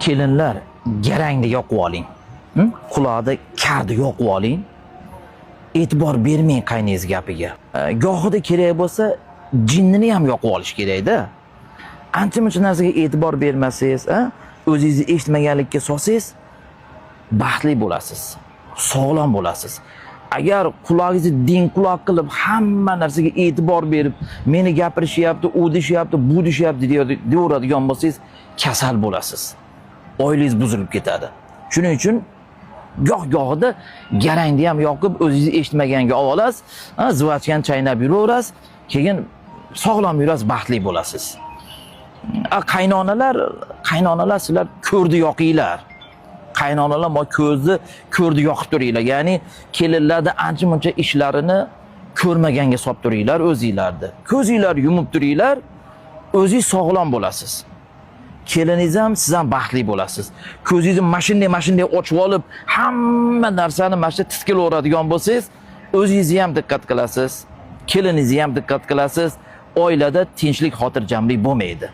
Kelinlar, garangni yoqib oling. Quloqda karni yoqib oling. E'tibor bermang qayningiz gapiga. Gohida kerak bo'lsa, jinnini ham yoqib olish kerak-da. Ancha-muncha narsaga e'tibor bermasangiz, o'zingizni eshitmaganlikka solsangiz, baxtli bo'lasiz, sog'lom bo'lasiz. Agar qulog'ingizni ding quloq qilib hamma narsaga e'tibor berib, meni gapirishyapti, u deshyapti, bu deshyapti deyaveradigan bo'lsangiz, kasal bo'lasiz. Oilangiz buzilib ketadi. Shuning uchun goh-gohida garangni ham yoqib, o'zingiz eshitmaganga olasiz, zvachkan chaynab yuraverasiz, keyin sog'lom yurasiz, baxtli bo'lasiz. Qaynonalar sizlar ko'rni yoqinglar. Qaynonalar ko'rni yoqib turinglar. Ya'ni kelinlarda ancha-muncha ishlarini ko'rmaganga solib turinglar o'zingizlarni. Ko'zinglar yumib turinglar, o'zingiz sog'lom bo'lasiz. Keliningiz ham, siz ham baxtli bo'lasiz. Ko'zingizni mashinday ochib olib, hamma narsani mana shu tiskilaveradigan bo'lsangiz, o'zingizni ham diqqat qilasiz, keliningizni ham diqqat qilasiz. Oilada tinchlik, xotirjamlik bo'lmaydi.